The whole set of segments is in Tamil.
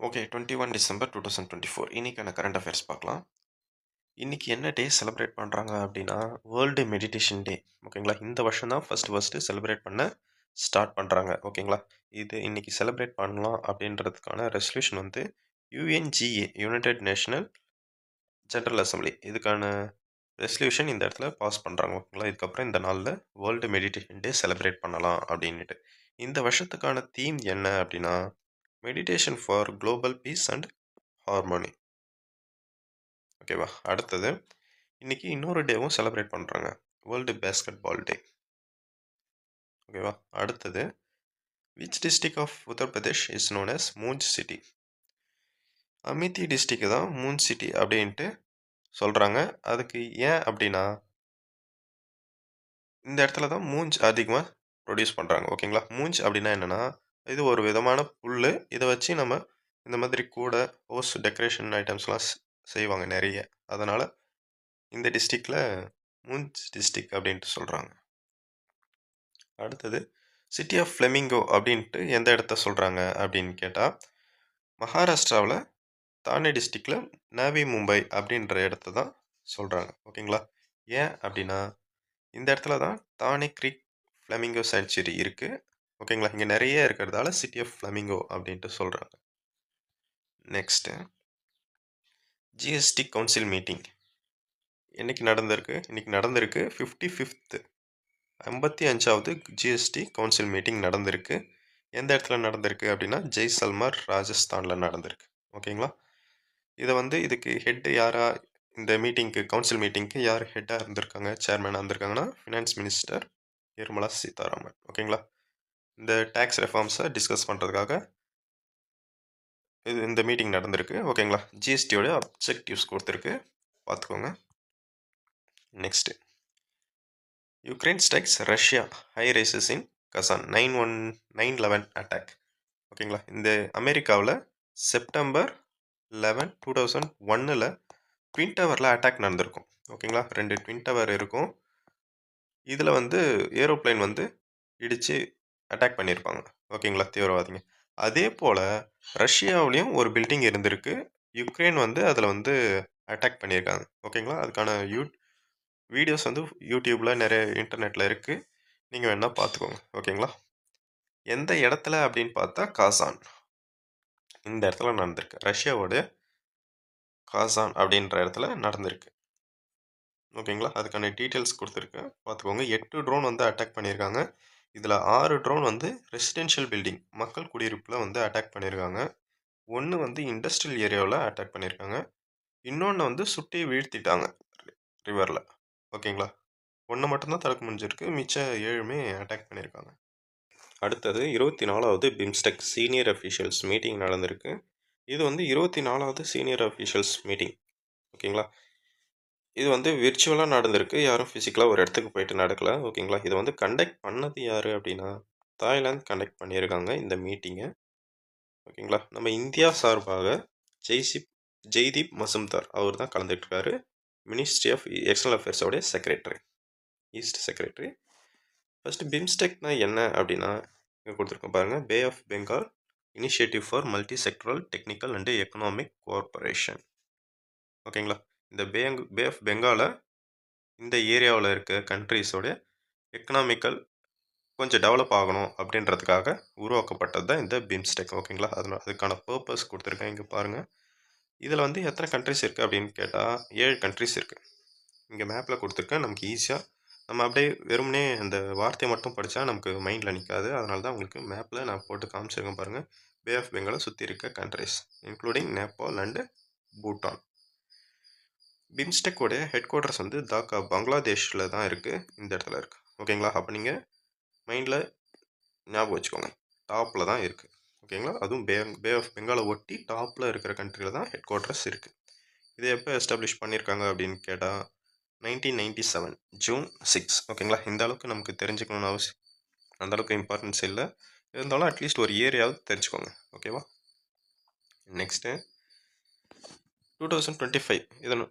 ஓகே 21 டிசம்பர் 2024 இன்னைக்கான கரண்ட் அஃபேர்ஸ் பார்க்கலாம். இன்னைக்கு என்ன டே செலிப்ரேட் பண்ணுறாங்க அப்படின்னா வேர்ல்டு மெடிடேஷன் டே. ஓகேங்களா, இந்த வருஷம் தான் ஃபஸ்ட்டு செலிப்ரேட் பண்ண ஸ்டார்ட் பண்ணுறாங்க. ஓகேங்களா, இது இன்னைக்கு செலிப்ரேட் பண்ணலாம் அப்படின்றதுக்கான ரெசல்யூஷன் வந்து UNGA United national general assembly இதுக்கான ரெசல்யூஷன் இந்த இடத்துல பாஸ் பண்ணுறாங்க. ஓகேங்களா, இதுக்கப்புறம் இந்த நாளில் வேர்ல்டு மெடிடேஷன் டே செலிப்ரேட் பண்ணலாம் அப்படின்ட்டு. இந்த வருஷத்துக்கான தீம் என்ன அப்படின்னா meditation for global peace and harmony. ஓகேவா, அடுத்தது இன்னைக்கு இன்னொரு டேவும் செலிப்ரேட் பண்ணுறாங்க, வேர்ல்டு பேஸ்கெட் பால் டே. ஓகேவா, அடுத்தது which district of Uttar Pradesh is known as Munj city. Amethi district தான் மூஞ்ச் சிட்டி அப்படின்ட்டு சொல்கிறாங்க. அதுக்கு ஏன் அப்படின்னா இந்த இடத்துல தான் மூஞ்ச் அதிகமாக ப்ரொடியூஸ் பண்ணுறாங்க. ஓகேங்களா, மூஞ்ச் அப்படின்னா என்னென்னா இது ஒரு விதமான புல். இதை வச்சு நம்ம இந்த மாதிரி கூட ஹோஸ் டெக்கரேஷன் ஐட்டம்ஸ்லாம் செய்வாங்க நிறைய. அதனால் இந்த டிஸ்ட்ரிக்டில் மூஞ்ச் டிஸ்ட்ரிக்ட் அப்படின்ட்டு சொல்கிறாங்க. அடுத்தது சிட்டி ஆஃப் ஃப்ளெமிங்கோ அப்படின்ட்டு எந்த இடத்த சொல்கிறாங்க அப்படின்னு கேட்டால் மகாராஷ்டிராவில் தானே டிஸ்ட்ரிக்டில் நவி மும்பை அப்படின்ற இடத்த தான் சொல்கிறாங்க. ஓகேங்களா, ஏன் அப்படின்னா இந்த இடத்துல தான் தானே க்ரீக் ஃப்ளெமிங்கோ சாங்சுரி இருக்குது. ஓகேங்களா, இங்கே நிறைய இருக்கிறதால சிட்டி ஆஃப் ஃப்ளெமிங்கோ அப்படின்ட்டு சொல்கிறாங்க. நெக்ஸ்ட்டு ஜிஎஸ்டி கவுன்சில் மீட்டிங் இன்னைக்கு நடந்திருக்கு 55வது ஜிஎஸ்டி கவுன்சில் மீட்டிங் நடந்திருக்கு. எந்த இடத்துல நடந்திருக்கு அப்படின்னா ஜெய்சல்மர் ராஜஸ்தானில் நடந்திருக்கு. ஓகேங்களா, இதுக்கு ஹெட் யாரா, இந்த மீட்டிங்க்கு கவுன்சில் மீட்டிங்க்கு யார் ஹெட்டாக இருந்திருக்காங்க, சேர்மேனாக இருந்திருக்காங்கன்னா ஃபினான்ஸ் மினிஸ்டர் நிர்மலா சீதாராமன். ஓகேங்களா, இந்த டேக்ஸ் ரெஃபார்ம்ஸை டிஸ்கஸ் பண்ணுறதுக்காக இந்த மீட்டிங் நடந்திருக்கு. ஓகேங்களா, ஜிஎஸ்டியோட அப்ஜெக்டிவ்ஸ் கொடுத்துருக்கு, பார்த்துக்கோங்க. Next Ukraine strikes Russia high rises in Kazan 9/11 attack. ஓகேங்களா, இந்த அமெரிக்காவில் செப்டம்பர் 11, 2001 ட்வின் டவரில் அட்டாக் நடந்திருக்கும். ஓகேங்களா, 2 ட்வின் டவர் இருக்கும். இதில் ஏரோப்ளைன் இடித்து அட்டாக் பண்ணியிருப்பாங்க. ஓகேங்களா, தீவிரவாதிங்க. அதே போல் ரஷ்யாவிலையும் ஒரு பில்டிங் இருந்திருக்கு. யுக்ரைன் அதில் அட்டாக் பண்ணியிருக்காங்க. ஓகேங்களா, அதுக்கான வீடியோஸ் யூடியூப்பில் நிறைய இன்டர்நெட்டில் இருக்குது, நீங்கள் வேணால் பார்த்துக்கோங்க. ஓகேங்களா, எந்த இடத்துல அப்படின்னு பார்த்தா காசான், இந்த இடத்துல நடந்திருக்கு. ரஷ்யாவோட காசான் அப்படின்ற இடத்துல நடந்திருக்கு. ஓகேங்களா, அதுக்கான டீட்டெயில்ஸ் கொடுத்துருக்கு, பார்த்துக்கோங்க. 8 ட்ரோன் அட்டாக் பண்ணியிருக்காங்க. இதில் 6 ட்ரோன் ரெசிடென்ஷியல் பில்டிங் மக்கள் குடியிருப்பில் அட்டாக் பண்ணியிருக்காங்க. ஒன்று இண்டஸ்ட்ரியல் ஏரியாவில் அட்டாக் பண்ணியிருக்காங்க. இன்னொன்று சுட்டி வீழ்த்திட்டாங்க ரிவரில். ஓகேங்களா, ஒன்று மட்டும்தான் தடுக்க முடிஞ்சிருக்கு, மிச்சம் 7மே அட்டாக் பண்ணியிருக்காங்க. அடுத்தது 24வது பிம்ஸ்டெக் சீனியர் அஃபீஷியல்ஸ் மீட்டிங் நடந்திருக்கு. இது 24வது சீனியர் அஃபீஷியல்ஸ் மீட்டிங். ஓகேங்களா, இது விர்ச்சுவலாக நடந்திருக்கு, யாரும் ஃபிசிக்கலாக ஒரு இடத்துக்கு போயிட்டு நடக்கலை. ஓகேங்களா, இதை கண்டக்ட் பண்ணது யார் அப்படின்னா தாய்லாந்து கண்டக்ட் பண்ணியிருக்காங்க இந்த மீட்டிங்கை. ஓகேங்களா, நம்ம இந்தியா சார்பாக ஜெய்தீப் மசும்தார் அவர் தான் கலந்துட்டுருக்காரு, மினிஸ்ட்ரி ஆஃப் எக்ஸ்டர்னல் அஃபேர்ஸோடைய செக்ரட்டரி, ஈஸ்ட் செக்ரட்டரி. ஃபஸ்ட்டு பிம்ஸ்டெக்னா என்ன அப்படின்னா இங்கே கொடுத்துருக்கோம் பாருங்கள், bay of Bengal initiative for multi sectoral technical and economic cooperation. ஓகேங்களா, இந்த பே ஆஃப் பெங்காலை இந்த ஏரியாவில் இருக்க கண்ட்ரீஸோட எக்கனாமிக்கல் கொஞ்சம் டெவலப் ஆகணும் அப்படின்றதுக்காக உருவாக்கப்பட்டது தான் இந்த பிம்ஸ்டெக். ஓகேங்களா, அதுக்கான பர்பஸ் கொடுத்துருக்கேன், இங்கே பாருங்கள். இதில் எத்தனை கண்ட்ரிஸ் இருக்குது அப்படின்னு கேட்டால் 7 கண்ட்ரிஸ் இருக்குது. இங்கே மேப்பில் கொடுத்துருக்கேன், நமக்கு ஈஸியாக நம்ம அப்படியே வெறுமனே அந்த வார்த்தையை மட்டும் படித்தா நமக்கு மைண்டில் நிற்காது. அதனால தான் உங்களுக்கு மேப்பில் நான் போட்டு காமிச்சிருக்கேன் பாருங்கள். பே ஆஃப் பெங்காலை சுற்றி இருக்க countries including Nepal and Bhutan. பிம்ஸ்டெக்கோடைய ஹெட் குவார்ட்டர்ஸ் தாக்கா பங்களாதேஷில் தான் இருக்குது, இந்த இடத்துல இருக்குது. ஓகேங்களா, அப்போ நீங்கள் மைண்டில் ஞாபகம் வச்சுக்கோங்க, டாப்பில் தான் இருக்குது. ஓகேங்களா, அதுவும் பே ஆஃப் பெங்காலை ஒட்டி டாப்பில் இருக்கிற கண்ட்ரியில் தான் ஹெட் குவார்ட்டர்ஸ் இருக்குது. இதை எப்போ எஸ்டாப்ளிஷ் பண்ணியிருக்காங்க அப்படின்னு கேட்டால் 1997 ஜூன் 6. ஓகேங்களா, இந்த அளவுக்கு நமக்கு தெரிஞ்சுக்கணும்னு அவசியம், அந்தளவுக்கு இம்பார்ட்டன்ஸ் இல்லை, இருந்தாலும் அட்லீஸ்ட் ஒரு ஏரியாவது தெரிஞ்சுக்கோங்க. ஓகேவா, நெக்ஸ்ட்டு 2025 இதன்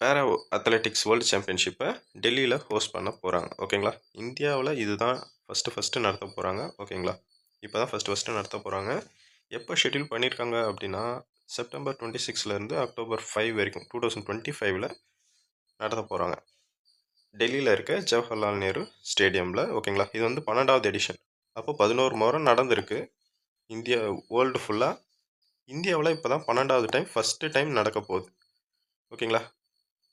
பேரா அத்லெட்டிக்ஸ் வேர்ல்டு சாம்பியன்ஷிப்பை டெல்லியில் ஹோஸ்ட் பண்ண போகிறாங்க. ஓகேங்களா, இந்தியாவில் இதுதான் ஃபஸ்ட்டு நடத்த போகிறாங்க. ஓகேங்களா, இப்போ தான் ஃபஸ்ட்டு நடத்த போகிறாங்க. எப்போ ஷெட்யூல் பண்ணியிருக்காங்க அப்படின்னா செப்டம்பர் 26லேருந்து அக்டோபர் 5 வரைக்கும் 2025 நடத்த போகிறாங்க. டெல்லியில் இருக்க ஜவஹர்லால் நேரு ஸ்டேடியமில். ஓகேங்களா, இது வந்து 12வது எடிஷன். அப்போ 11 முறை நடந்திருக்கு இந்தியா வேர்ல்டு ஃபுல்லாக. இந்தியாவில் இப்போ தான் 12வது டைம் ஃபஸ்ட்டு டைம் நடக்க போகுது. ஓகேங்களா,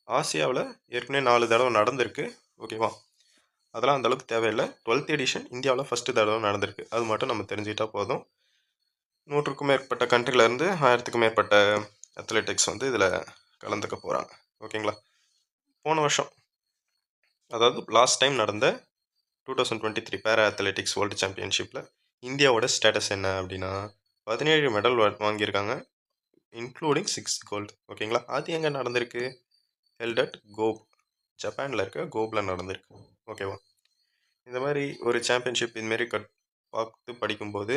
ஆசியாவில் ஏற்கனவே 4 தடவை நடந்திருக்கு. ஓகேவா, அதெல்லாம் அந்தளவுக்கு தேவையில்லை. 12th எடிஷன் இந்தியாவில் ஃபஸ்ட்டு தடவை நடந்திருக்கு. அது மட்டும் நம்ம தெரிஞ்சுக்கிட்டால் போதும். 100க்கும் மேற்பட்ட கண்ட்ரிலேருந்து 1000க்கும் மேற்பட்ட அத்லெட்டிக்ஸ் வந்து இதில் கலந்துக்க போகிறாங்க. ஓகேங்களா, போன வருஷம் அதாவது லாஸ்ட் டைம் நடந்த 2023 பேரா அத்லெட்டிக்ஸ் வேர்ல்டு சாம்பியன்ஷிப்பில் இந்தியாவோட ஸ்டேட்டஸ் என்ன அப்படின்னா 17 மெடல் வாங்கியிருக்காங்க, இன்க்ளூடிங் 6 கோல்டு. ஓகேங்களா, அது எங்கே நடந்திருக்கு? ஹெல்ட் அட் கோப், ஜப்பானில் இருக்க கோப்பில் நடந்திருக்கு. ஓகேவா, இந்த மாதிரி ஒரு சாம்பியன்ஷிப் இதுமாரி பார்த்து படிக்கும்போது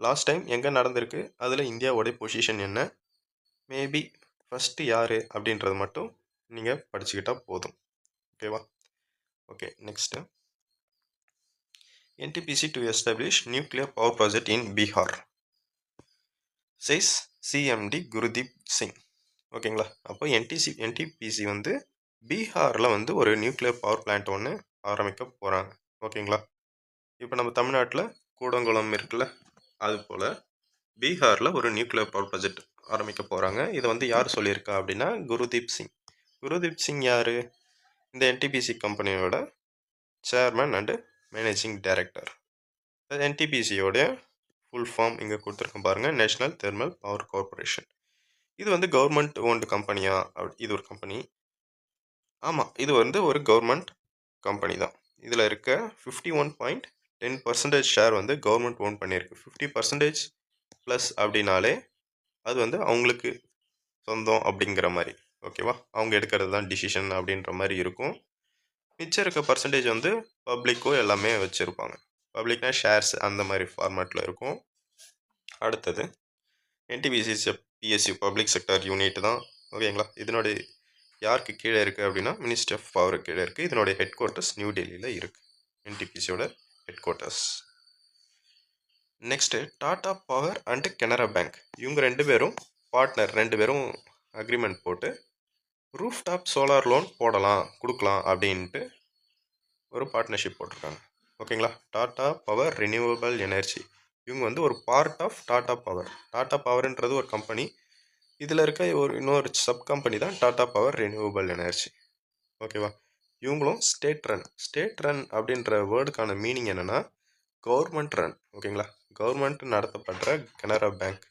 லாஸ்ட் டைம் எங்கே நடந்திருக்கு, அதில் இந்தியாவோடைய பொசிஷன் என்ன, மேபி ஃபஸ்ட்டு யார் அப்படின்றது மட்டும் நீங்கள் படிச்சுக்கிட்டால் போதும். ஓகேவா. Okay, next NTPC to establish nuclear power project in Bihar, says CMD Gurdeep Singh. ஓகேங்களா, அப்போ NTPC வந்து பீகாரில் வந்து ஒரு நியூக்ளியர் பவர் பிளான்ட் ஒன்று ஆரம்பிக்க போகிறாங்க. ஓகேங்களா, இப்போ நம்ம தமிழ்நாட்டில் கூடங்குளம் இருக்குல்ல, அது போல் பீகாரில் ஒரு நியூக்ளியர் பவர் ப்ராஜெக்ட் ஆரம்பிக்க போகிறாங்க. இதை வந்து யார் சொல்லியிருக்கா அப்படின்னா குருதீப் சிங். குருதீப் சிங் யார்? இந்த NTPC கம்பெனியோட சேர்மன் அண்டு மேனேஜிங் டைரக்டர். NTPCயோடைய ஃபுல் ஃபார்ம் இங்கே கொடுத்துருக்கேன் பாருங்கள், நேஷ்னல் தெர்மல் பவர் கார்பரேஷன். இது வந்து கவர்மெண்ட் ஓன்டு கம்பெனியா? இது ஒரு கம்பெனி. ஆமாம், இது வந்து ஒரு கவர்மெண்ட் கம்பெனி தான். இதில் இருக்க 51.10% ஷேர் வந்து கவர்மெண்ட் ஓன் பண்ணியிருக்கு. 50% ப்ளஸ் அப்படின்னாலே அது வந்து அவங்களுக்கு சொந்தம் அப்படிங்கிற மாதிரி. ஓகேவா, அவங்க எடுக்கிறது தான் டிசிஷன் அப்படின்ற மாதிரி இருக்கும். மிச்சம் இருக்க பர்சன்டேஜ் வந்து பப்ளிக்கோ எல்லாமே வச்சுருப்பாங்க. பப்ளிக்னா ஷேர்ஸ் அந்த மாதிரி ஃபார்மேட்டில் இருக்கும். அடுத்தது NTPC PSU public sector unit தான். ஓகேங்களா, இதனுடைய யாருக்கு கீழே இருக்குது அப்படின்னா மினிஸ்ட்ரி ஆஃப் பவர் கீழே இருக்குது. இதனுடைய ஹெட் குவார்ட்டர்ஸ் நியூ டெல்லியில் இருக்குது, NTPCயோட headquarters. Next Tata Power and Canara Bank, இவங்க 2 பேரும் பார்ட்னர், 2 பேரும் அக்ரிமெண்ட் போட்டு ரூஃப் டாப் சோலார் லோன் கொடுக்கலாம் அப்படின்ட்டு ஒரு பார்ட்னர்ஷிப் போட்டிருக்காங்க. ஓகேங்களா, டாடா பவர் ரினியூவபிள் எனர்ஜி, இவங்க வந்து ஒரு part of Tata Power. Tata பவர்ன்றது ஒரு கம்பெனி, இதில் இருக்க இன்னொரு சப் கம்பெனி தான் டாடா பவர் ரினியூவபிள் எனர்ஜி. ஓகேவா, இவங்களும் ஸ்டேட் ரன் அப்படின்ற வேர்டுக்கான மீனிங் என்னென்னா கவர்மெண்ட் ரன். ஓகேங்களா, கவர்மெண்ட் நடத்தப்படுற கனரா பேங்க்.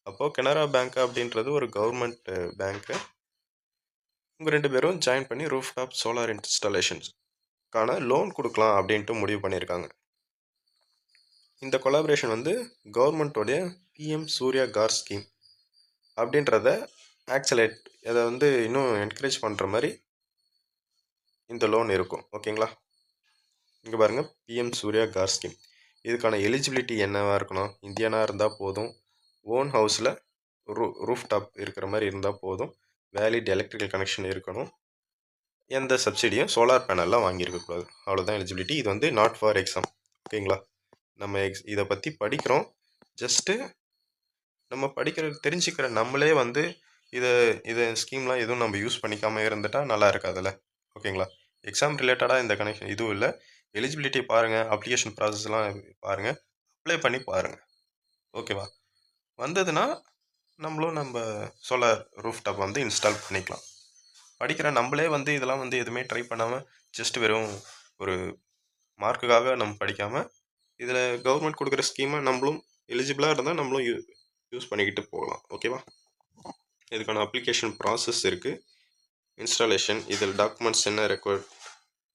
அப்போது கனரா பேங்க் அப்படின்றது ஒரு கவர்மெண்ட் பேங்க்கு. இவங்க 2 பேரும் ஜாயின் பண்ணி ரூஃப் டாப் சோலார் இன்ஸ்டாலேஷன்ஸ்க்கான லோன் கொடுக்கலாம் அப்படின்ட்டு முடிவு பண்ணியிருக்காங்க. இந்த கொலாபரேஷன் வந்து கவர்மெண்ட்டோடைய PM சூர்யா கார் ஸ்கீம் அப்படின்றத ஆக்சலேட், அதை வந்து இன்னும் என்கரேஜ் பண்ணுற மாதிரி இந்த லோன் இருக்கும். ஓகேங்களா, இங்கே பாருங்கள், PM சூர்யா கார் ஸ்கீம். இதுக்கான எலிஜிபிலிட்டி என்னவாக இருக்கணும்? இந்தியனாக இருந்தால் போதும், ஓன் ஹவுஸில் ரூஃப் டாப் இருக்கிற மாதிரி இருந்தால் போதும், வேலிட் எலக்ட்ரிக்கல் கனெக்ஷன் இருக்கணும், எந்த சப்சிடியும் சோலார் பேனல்லாம் வாங்கியிருக்கக்கூடாது, அவ்வளோதான் எலிஜிபிலிட்டி. இது வந்து நாட் ஃபார் எக்ஸாம். ஓகேங்களா, நம்ம இதை பற்றி படிக்கிறோம், ஜஸ்ட்டு நம்ம தெரிஞ்சுக்கிற நம்மளே வந்து இதை ஸ்கீம்லாம் எதுவும் நம்ம யூஸ் பண்ணிக்காமல் இருந்துட்டால் நல்லா இருக்காதுல்ல. ஓகேங்களா, எக்ஸாம் ரிலேட்டடாக இந்த கனெக்ஷன் இதுவும் இல்லை. எலிஜிபிலிட்டி பாருங்கள், அப்ளிகேஷன் ப்ராசஸ்லாம் பாருங்கள், அப்ளை பண்ணி பாருங்கள். ஓகேவா, வந்ததுன்னா நம்ம சோலார் ரூஃப் டாப் வந்து இன்ஸ்டால் பண்ணிக்கலாம். படிக்கிற நம்மளே வந்து இதெல்லாம் வந்து எதுவுமே ட்ரை பண்ணாமல் ஜஸ்ட் வெறும் ஒரு மார்க்குக்காக நம்ம படிக்காமல் இதில் கவர்மெண்ட் கொடுக்குற ஸ்கீமை நம்மளும் எலிஜிபிளாக இருந்தால் நம்மளும் யூஸ் பண்ணிக்கிட்டு போகலாம். ஓகேவா, இதுக்கான அப்ளிகேஷன் ப்ராசஸ் இருக்குது, இன்ஸ்டாலேஷன். இதில் டாக்குமெண்ட்ஸ் என்ன ரெக்வயர்ட்,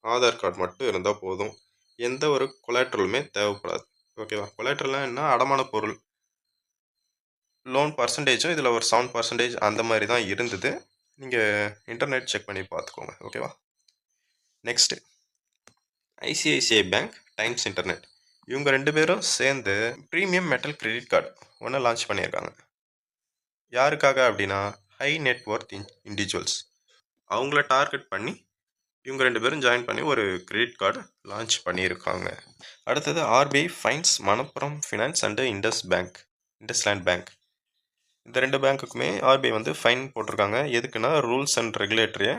ஆதார் கார்டு மட்டும் இருந்தால் போதும், எந்த ஒரு கொலாட்ரலுமே தேவைப்படாது. ஓகேவா, கொலாட்ரல்லாம் என்ன, அடமான பொருள். லோன் பர்சன்டேஜும் இதில் ஒரு 7% அந்த மாதிரி தான் இருந்தது. நீங்கள் இன்டர்நெட் செக் பண்ணி பார்த்துக்கோங்க. ஓகேவா, next ICICI bank times internet, இவங்க 2 பேரும் சேர்ந்து ப்ரீமியம் மெட்டல் கிரெடிட் கார்டு ஒன்று லான்ச் பண்ணியிருக்காங்க. யாருக்காக அப்படின்னா ஹை நெட்ஒர்த் இண்டிவிஜுவல்ஸ், அவங்கள டார்கெட் பண்ணி இவங்க 2 பேரும் ஜாயின் பண்ணி ஒரு கிரெடிட் கார்டு லான்ச் பண்ணியிருக்காங்க. அடுத்தது RBI fines Manappuram finance and Indus bank. IndusInd bank. இந்த 2 பேங்க்குக்குமே ஆர்பிஐ வந்து ஃபைன் போட்டிருக்காங்க. எதுக்குன்னா ரூல்ஸ் அண்ட் ரெகுலேட்டரியை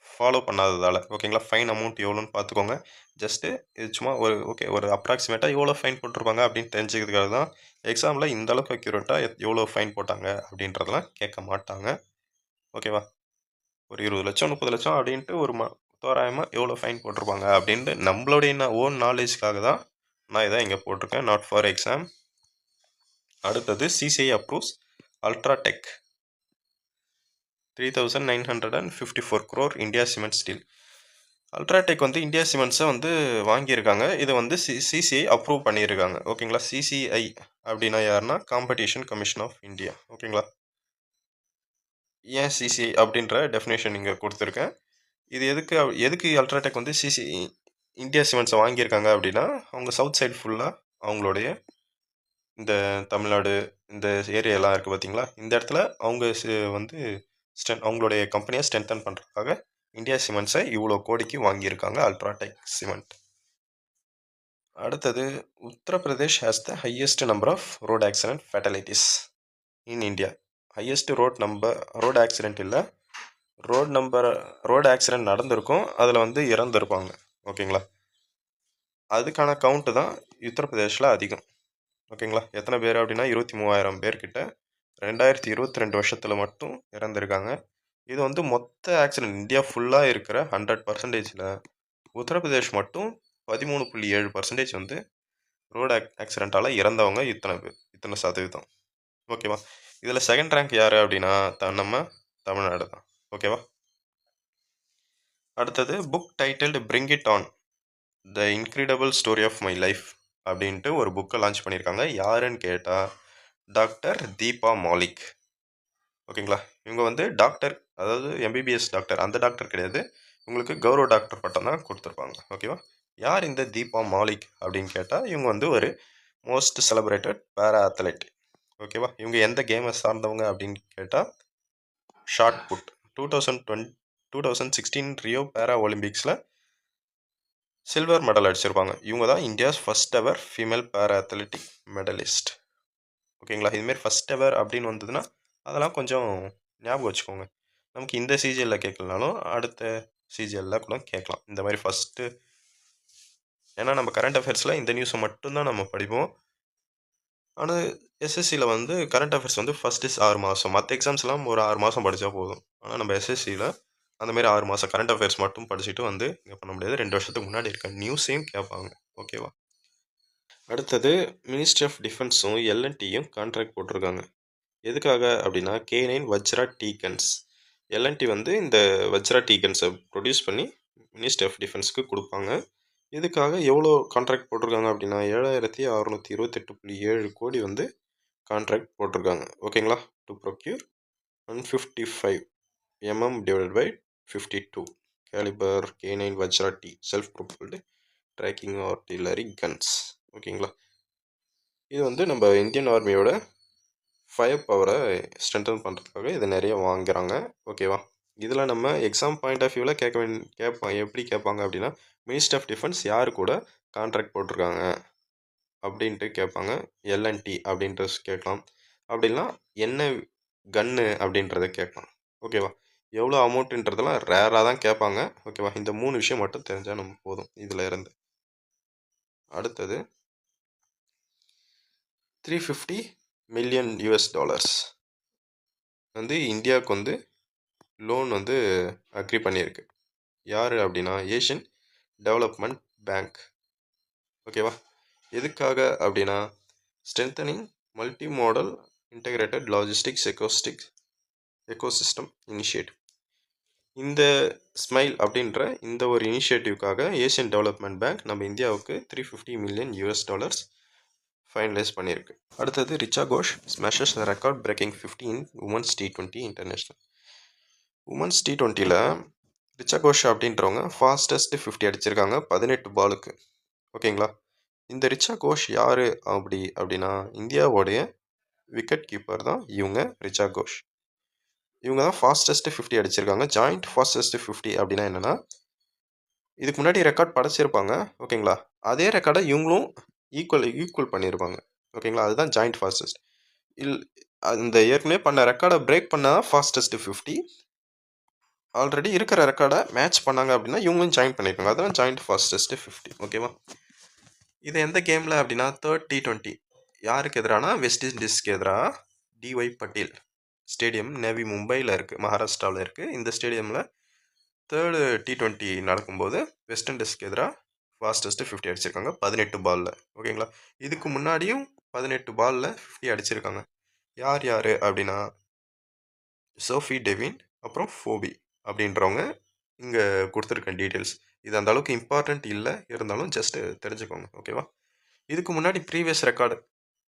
ஃபாலோ பண்ணாததால். ஓகேங்களா, ஃபைன் அமௌண்ட் எவ்வளோன்னு பார்த்துக்கோங்க. ஜஸ்ட்டு இது சும்மா ஒரு அப்ராக்சிமேட்டாக எவ்வளோ ஃபைன் போட்டிருப்பாங்க அப்படின்னு தெரிஞ்சுக்கிறதுக்காக தான். எக்ஸாமில் இந்த அளவுக்கு அக்யூரேட்டாக எவ்வளோ ஃபைன் போட்டாங்க அப்படின்றதெல்லாம் கேட்க மாட்டாங்க. ஓகேவா, ஒரு 20 லட்சம் 30 லட்சம் அப்படின்ட்டு ஒரு தோராயமாக எவ்வளோ ஃபைன் போட்டிருப்பாங்க அப்படின்ட்டு நம்மளுடைய ஓன் நாலேஜ்க்காக தான் நான் இதை இங்கே போட்டிருக்கேன், நாட் ஃபார் எக்ஸாம். அடுத்தது CCI approves UltraTech 3954 crore India cement steel. UltraTech வந்து இந்தியா சிமெண்ட்ஸை வந்து வாங்கியிருக்காங்க. இதை வந்து சிசிஐ அப்ரூவ் பண்ணியிருக்காங்க. ஓகேங்களா, சிசிஐ அப்படின்னா யாருன்னா காம்படிஷன் கமிஷன் ஆஃப் இந்தியா. ஓகேங்களா, ஏன் சிசிஐ அப்படின்ற டெஃபினேஷன் இங்கே கொடுத்துருக்கேன். இது எதுக்கு அல்ட்ராடெக் வந்து இந்தியா சிமெண்ட்ஸை வாங்கியிருக்காங்க அப்படின்னா, அவங்க சவுத் சைடு ஃபுல்லாக அவங்களுடைய இந்த தமிழ்நாடு இந்த ஏரியாலாம் இருக்குது பார்த்தீங்களா, இந்த இடத்துல அவங்க வந்து அவங்களுடைய கம்பெனியை ஸ்ட்ரென்தன் பண்ணுறதுக்காக இந்தியா சிமெண்ட்ஸை இவ்வளோ கோடிக்கு வாங்கியிருக்காங்க அல்ட்ராடெக் சிமெண்ட். அடுத்தது Uttar Pradesh has the highest number of road accident fatalities in India. Highest road accident இல்லை, ரோடு ஆக்சிடென்ட் நடந்திருக்கும், அதில் வந்து இறந்துருப்பாங்க. ஓகேங்களா, அதுக்கான கவுண்ட்டு தான் உத்தரப்பிரதேஷில் அதிகம். ஓகேங்களா, எத்தனை பேர் அப்படின்னா 23,000 பேர்கிட்ட 2022 வருஷத்தில் மட்டும் இறந்துருக்காங்க. இது வந்து மொத்த ஆக்சிடென்ட் இந்தியா ஃபுல்லாக இருக்கிற 100%ல் உத்தரப்பிரதேஷ் மட்டும் 13.7% வந்து ரோடு ஆக்சிடென்ட்டால் இறந்தவங்க இத்தனை சதவீதம். ஓகேவா, இதில் செகண்ட் ரேங்க் யார் அப்படின்னா நம்ம தமிழ்நாடு தான். ஓகேவா, அடுத்தது book titled bring it on the incredible story of my life அப்படின்ட்டு ஒரு புக்கை லான்ச் பண்ணியிருக்காங்க. யாருன்னு கேட்டால் டாக்டர் தீபா மாலிக். ஓகேங்களா, இவங்க வந்து டாக்டர், அதாவது எம்பிபிஎஸ் டாக்டர், அந்த டாக்டர் கிடையாது, உங்களுக்கு கௌரவ டாக்டர் பட்டம் தான் கொடுத்துருப்பாங்க. ஓகேவா, யார் இந்த தீபா மாலிக் அப்படின்னு கேட்டால் இவங்க வந்து ஒரு மோஸ்ட் செலிப்ரேட்டட் பேரா அத்லெட். ஓகேவா, இவங்க எந்த கேமை சார்ந்தவங்க அப்படின்னு கேட்டால் ஷார்ட் புட். 2016 ரியோ பேரா ஒலிம்பிக்ஸில் சில்வர் மெடல் அடிச்சிருப்பாங்க. இவங்க தான் இந்தியாஸ் ஃபர்ஸ்ட் எவர் ஃபீமேல் பேரா அத்லெட்டிக் மெடலிஸ்ட். ஓகேங்களா, இதுமாரி ஃபர்ஸ்ட் எவர் அப்படின்னு வந்ததுன்னா அதெல்லாம் கொஞ்சம் ஞாபகம் வச்சுக்கோங்க. நமக்கு இந்த சிஜிஎல்ல கேட்கலனாலும் அடுத்த சிஜிஎல்ல கூட கேட்கலாம் இந்த மாதிரி ஃபஸ்ட்டு. ஏன்னா நம்ம கரண்ட் அஃபேர்ஸில் இந்த நியூஸை மட்டும்தான் நம்ம படிப்போம். ஆனால் எஸ்எஸ்சியில் வந்து கரண்ட் அஃபேர்ஸ் வந்து ஃபஸ்ட்டு 6 மாதம், மற்ற எக்ஸாம்ஸ்லாம் ஒரு 6 மாதம் படித்தா போதும். ஆனால் நம்ம எஸ்எஸ்சியில் அந்தமாரி 6 மாதம் கரண்ட் அஃபேர்ஸ் மட்டும் படிச்சுட்டு வந்து இங்கே பண்ண முடியாது. 2 வருஷத்துக்கு முன்னாடி இருக்க நியூஸையும் கேட்பாங்க. ஓகேவா, அடுத்தது மினிஸ்ட்ரி ஆஃப் டிஃபென்ஸும் எல்என்டியும் கான்ட்ராக்ட் போட்டிருக்காங்க. எதுக்காக அப்படின்னா K9 வஜ்ரா டீகன்ஸ். எல்என்டி வந்து இந்த வஜ்ரா டீகன்ஸை ப்ரொடியூஸ் பண்ணி மினிஸ்ட்ரி ஆஃப் டிஃபென்ஸ்க்கு கொடுப்பாங்க. இதுக்காக எவ்வளோ கான்ட்ராக்ட் போட்டிருக்காங்க அப்படின்னா 7,628.7 கோடி வந்து கான்ட்ராக்ட் போட்டிருக்காங்க. ஓகேங்களா, to procure 155 mm / 52 calibre K9 Vajra T self propelled tracking artillery guns. ஓகேங்களா, இது வந்து நம்ம இந்தியன் ஆர்மியோட ஃபயர் பவரை ஸ்ட்ரென்தன் பண்ணுறதுக்காக இதை நிறைய வாங்குறாங்க. ஓகேவா, இதில் நம்ம எக்ஸாம் பாயிண்ட் ஆஃப் வியூவில் எப்படி கேட்பாங்க அப்படின்னா மினிஸ்ட்ரி ஆஃப் டிஃபென்ஸ் யார் கூட கான்ட்ராக்ட் போட்டிருக்காங்க அப்படின்ட்டு கேட்பாங்க. எல்என்டி அப்படின்றது கேட்கலாம், அப்படின்னா என்ன கன்னு அப்படின்றத கேட்கலாம். ஓகேவா, எவ்வளோ அமௌண்ட்டுன்றதெல்லாம் ரேராக தான் கேட்பாங்க. ஓகேவா, இந்த 3 விஷயம் மட்டும் தெரிஞ்சால் நம்ம போதும் இதில் இருந்து. அடுத்தது $350 million வந்து இந்தியாவுக்கு வந்து லோன் வந்து அக்ரி பண்ணியிருக்கு. யார் அப்படின்னா ஏஷியன் டெவலப்மெண்ட் பேங்க். ஓகேவா, எதுக்காக அப்படின்னா strengthening multi model integrated logistics ecosystem initiative. இந்த ஸ்மைல் அப்படின்ற இந்த ஒரு இனிஷியேட்டிவ்காக ஏஷியன் டெவலப்மெண்ட் பேங்க் நம்ம இந்தியாவுக்கு $350 million ஃபைனலைஸ் பண்ணியிருக்கு. அடுத்தது Richa Ghosh smashes record breaking 15 women's T20 international. Women's T20யில் ரிச்சா கோஷ் அப்படின்றவங்க ஃபாஸ்டஸ்ட் 50 அடிச்சிருக்காங்க 18 பாலுக்கு. ஓகேங்களா, இந்த ரிச்சா கோஷ் யார் அப்படின்னா இந்தியாவோடைய விக்கெட் கீப்பர் தான் இவங்க. ரிச்சா கோஷ் இவங்க தான் ஃபாஸ்டஸ்ட் 50 அடிச்சிருக்காங்க. ஜாயிண்ட் ஃபாஸ்டஸ்ட் 50 அப்படின்னா என்னென்னா இதுக்கு முன்னாடி ரெக்கார்ட் படைச்சிருப்பாங்க. ஓகேங்களா, அதே ரெக்கார்டை இவங்களும் ஈக்குவல் பண்ணியிருப்பாங்க. ஓகேங்களா, அதுதான் ஜாயிண்ட் ஃபாஸ்டஸ்ட். அந்த ஏற்கனவே பண்ண ரெக்கார்டை பிரேக் பண்ணால் தான் ஃபாஸ்டஸ்ட் 50. ஆல்ரெடி இருக்கிற ரெக்கார்டை மேட்ச் பண்ணாங்க அப்படின்னா இவங்களும் ஜாயின் பண்ணியிருக்காங்க. அதெல்லாம் ஜாயிண்ட் ஃபாஸ்டஸ்ட் 50. ஓகேவா? இது எந்த கேமில் அப்படின்னா தேர்ட் T20 யாருக்கு எதிரானா வெஸ்ட் இண்டீஸ்க்கு எதிராக டிஒய் பட்டேல் ஸ்டேடியம் நேவி மும்பையில் இருக்குது, மகாராஷ்டிராவில் இருக்குது. இந்த ஸ்டேடியமில் தேர்டு T20 நடக்கும்போது வெஸ்ட் இண்டீஸ்க்கு எதிராக ஃபாஸ்டஸ்ட்டு 50 அடிச்சிருக்காங்க 18 பாலில். ஓகேங்களா? இதுக்கு முன்னாடியும் 18 பாலில் 50 அடிச்சிருக்காங்க. யார் யார் அப்படின்னா சோஃபி டெவின் அப்புறம் ஃபோபி அப்படின்றவங்க இங்கே கொடுத்துருக்கேன் டீட்டெயில்ஸ். இது அந்த அளவுக்கு இம்பார்ட்டண்ட் இல்லை, இருந்தாலும் ஜஸ்ட்டு தெரிஞ்சுக்கோங்க. ஓகேவா? இதுக்கு முன்னாடி previous record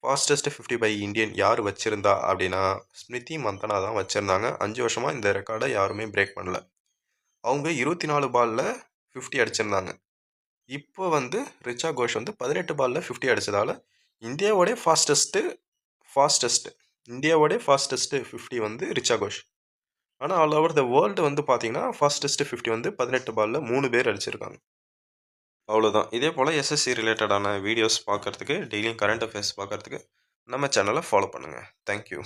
fastest 50 by Indian யார் வச்சுருந்தா அப்படின்னா ஸ்மிருதி மந்தனா தான் வச்சுருந்தாங்க. 5 வருஷமாக இந்த ரெக்கார்டை யாருமே பிரேக் பண்ணல. அவங்க 24 பாலில் 50 அடிச்சிருந்தாங்க. இப்போ வந்து ரிச்சா கோஷ் வந்து 18 பாலில் 50 அடித்ததால் இந்தியாவோடைய ஃபாஸ்டஸ்ட்டு 50 வந்து ரிச்சா கோஷ். ஆனால் ஆல் ஓவர் த வேர்ல்டு வந்து பார்த்தீங்கன்னா ஃபாஸ்டஸ்ட்டு 50 வந்து 18 பாலில் 3 பேர் அடிச்சிருக்காங்க. அவ்வளோதான். இதே போல் எஸ்எஸ்சி ரிலேட்டடான வீடியோஸ் பார்க்குறதுக்கு, டெய்லியும் கரண்ட் அஃபேர்ஸ் பார்க்குறதுக்கு நம்ம சேனலை ஃபாலோ பண்ணுங்கள். தேங்க்யூ.